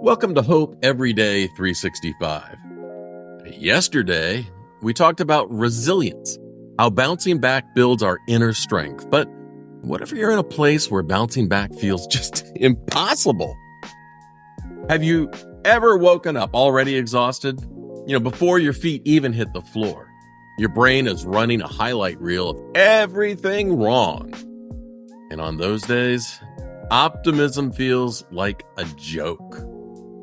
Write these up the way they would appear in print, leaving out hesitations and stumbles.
Welcome to Hope Everyday 365. Yesterday, we talked about resilience, how bouncing back builds our inner strength. But what if you're in a place where bouncing back feels just impossible? Have you ever woken up already exhausted? Before your feet even hit the floor, your brain is running a highlight reel of everything wrong. And on those days, optimism feels like a joke.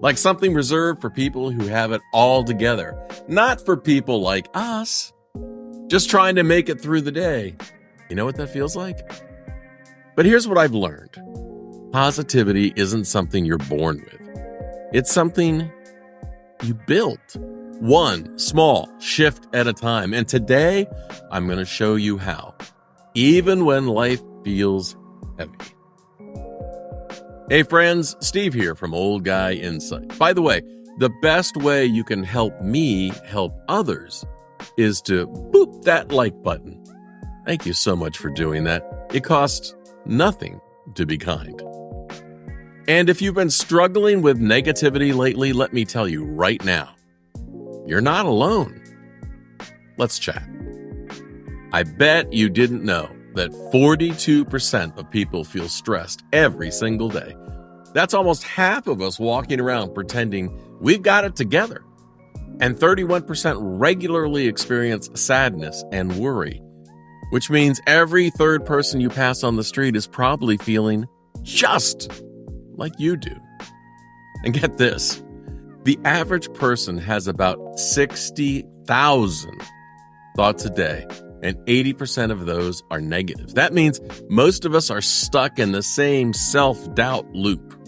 Like something reserved for people who have it all together, not for people like us, just trying to make it through the day. You know what that feels like? But here's what I've learned. Positivity isn't something you're born with. It's something you build, one small shift at a time. And today, I'm going to show you how, even when life feels heavy. Hey friends, Steve here from Old Guy Insight. By the way, the best way you can help me help others is to boop that like button. Thank you so much for doing that. It costs nothing to be kind. And if you've been struggling with negativity lately, let me tell you right now, you're not alone. Let's chat. I bet you didn't know that 42% of people feel stressed every single day. That's almost half of us walking around pretending we've got it together. And 31% regularly experience sadness and worry, which means every third person you pass on the street is probably feeling just like you do. And get this, the average person has about 60,000 thoughts a day. And 80% of those are negative. That means most of us are stuck in the same self-doubt loop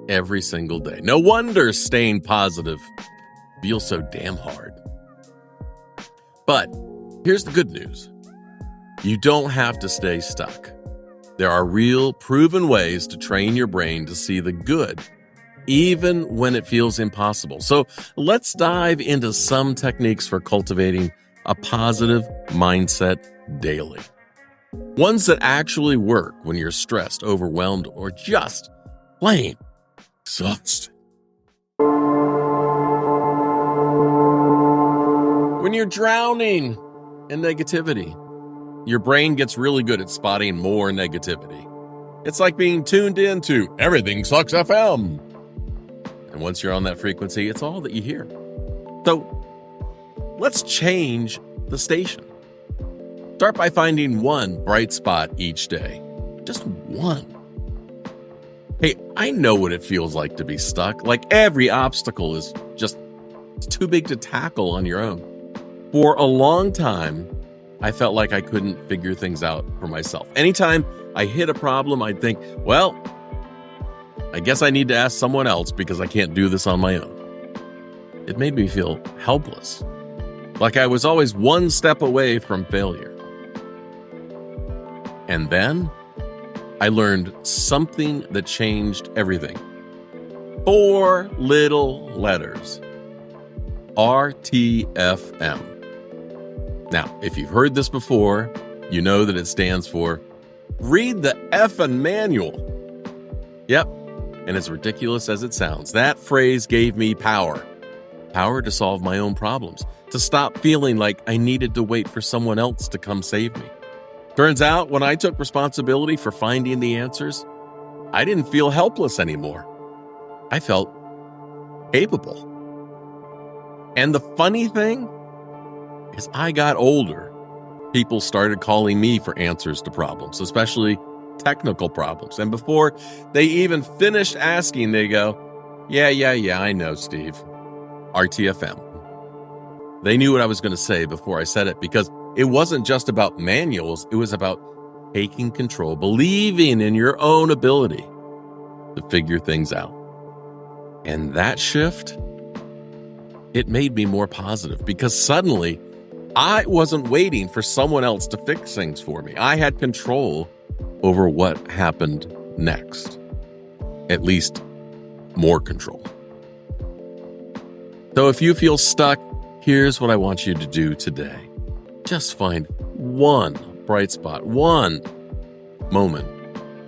every single day. No wonder staying positive feels so damn hard. But here's the good news. You don't have to stay stuck. There are real, proven ways to train your brain to see the good, even when it feels impossible. So let's dive into some techniques for cultivating a positive mindset daily. Ones that actually work when you're stressed, overwhelmed, or just plain exhausted. When you're drowning in negativity, your brain gets really good at spotting more negativity. It's like being tuned into Everything Sucks FM. And once you're on that frequency, it's all that you hear. So let's change the station. Start by finding one bright spot each day. Just one. Hey, I know what it feels like to be stuck. Like every obstacle is just too big to tackle on your own. For a long time, I felt like I couldn't figure things out for myself. Anytime I hit a problem, I'd think, well, I guess I need to ask someone else because I can't do this on my own. It made me feel helpless. Like I was always one step away from failure. And then I learned something that changed everything. 4 little letters. RTFM. Now, if you've heard this before, you know that it stands for Read the Effin' Manual. Yep, and as ridiculous as it sounds, that phrase gave me power. Power to solve my own problems, to stop feeling like I needed to wait for someone else to come save me. Turns out, when I took responsibility for finding the answers, I didn't feel helpless anymore. I felt capable. And the funny thing, as I got older, people started calling me for answers to problems, especially technical problems. And before they even finished asking, they go, yeah, I know, Steve. RTFM. They knew what I was going to say before I said it because it wasn't just about manuals. It was about taking control, believing in your own ability to figure things out. And that shift, it made me more positive because suddenly I wasn't waiting for someone else to fix things for me. I had control over what happened next. At least more control. So if you feel stuck, here's what I want you to do today. Just find one bright spot, one moment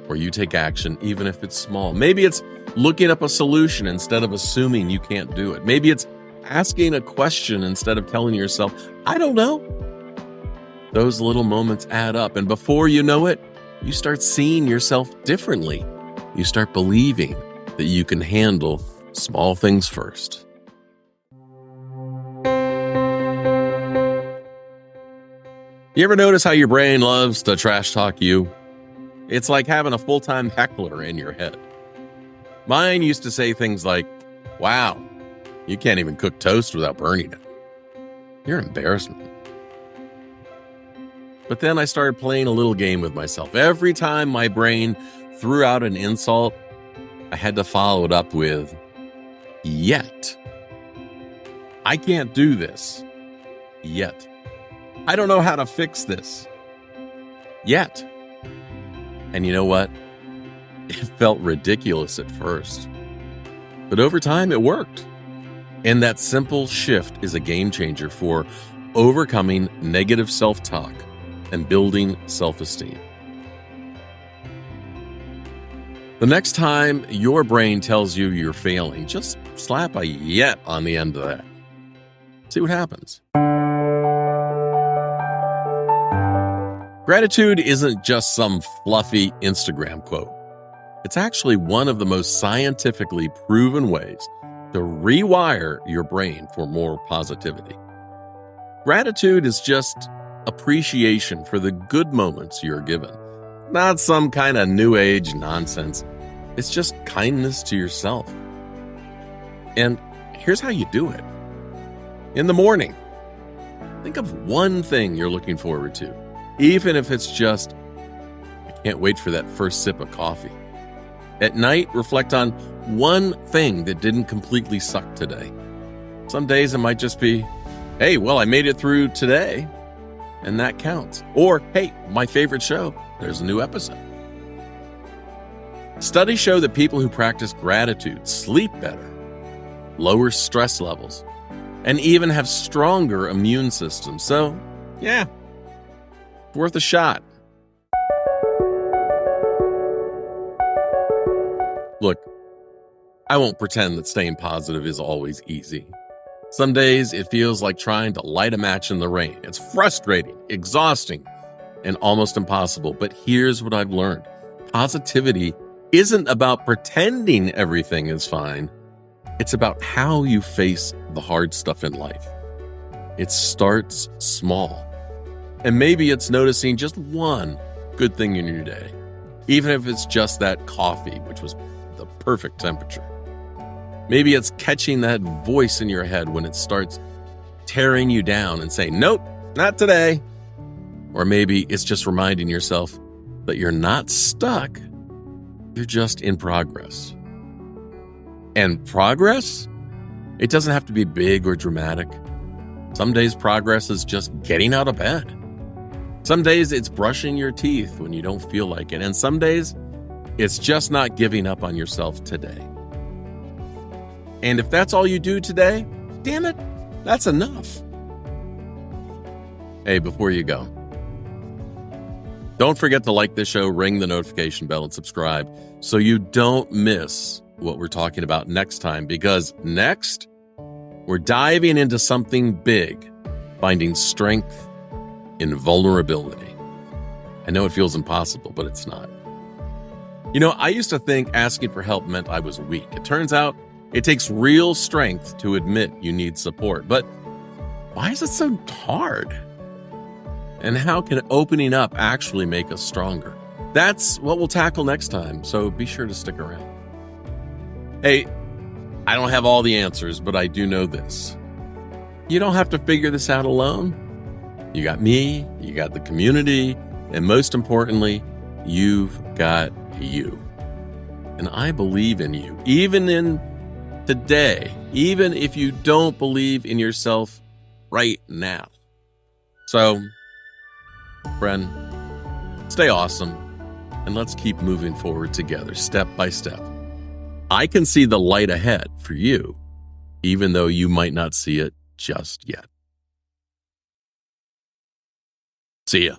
where you take action, even if it's small. Maybe it's looking up a solution instead of assuming you can't do it. Maybe it's asking a question instead of telling yourself, I don't know. Those little moments add up, and before you know it, you start seeing yourself differently. You start believing that you can handle small things first. You ever notice how your brain loves to trash talk you? It's like having a full-time heckler in your head. Mine used to say things like, wow, you can't even cook toast without burning it. You're an embarrassment. But then I started playing a little game with myself. Every time my brain threw out an insult, I had to follow it up with, yet. I can't do this. Yet. I don't know how to fix this. Yet. And you know what? It felt ridiculous at first. But over time, it worked. And that simple shift is a game changer for overcoming negative self-talk and building self-esteem. The next time your brain tells you you're failing, just slap a yet on the end of that. See what happens. Gratitude isn't just some fluffy Instagram quote. It's actually one of the most scientifically proven ways to rewire your brain for more positivity. Gratitude is just appreciation for the good moments you're given. Not some kind of new age nonsense. It's just kindness to yourself. And here's how you do it. In the morning, think of one thing you're looking forward to, even if it's just, I can't wait for that first sip of coffee. At night, reflect on one thing that didn't completely suck today. Some days it might just be, hey, well, I made it through today, and that counts. Or, hey, my favorite show, there's a new episode. Studies show that people who practice gratitude sleep better, lower stress levels, and even have stronger immune systems. So, yeah, it's worth a shot. Look, I won't pretend that staying positive is always easy. Some days it feels like trying to light a match in the rain. It's frustrating, exhausting, and almost impossible. But here's what I've learned. Positivity isn't about pretending everything is fine. It's about how you face the hard stuff in life. It starts small. And maybe it's noticing just one good thing in your day, even if it's just that coffee, which was the perfect temperature. Maybe it's catching that voice in your head when it starts tearing you down and saying, nope, not today. Or maybe it's just reminding yourself that you're not stuck. You're just in progress. And progress? It doesn't have to be big or dramatic. Some days progress is just getting out of bed. Some days it's brushing your teeth when you don't feel like it. And some days it's just not giving up on yourself today. And if that's all you do today, damn it, that's enough. Hey, before you go, don't forget to like this show, ring the notification bell, and subscribe so you don't miss what we're talking about next time, because next, we're diving into something big, finding strength in vulnerability. I know it feels impossible, but it's not. You know, I used to think asking for help meant I was weak. It turns out it takes real strength to admit you need support. But why is it so hard? And how can opening up actually make us stronger? That's what we'll tackle next time, so be sure to stick around. Hey, I don't have all the answers, but I do know this. You don't have to figure this out alone. You got me, you got the community, and most importantly, you've got you. And I believe in you, even in today, even if you don't believe in yourself right now. So, friend, stay awesome, and let's keep moving forward together, step by step. I can see the light ahead for you, even though you might not see it just yet. See ya.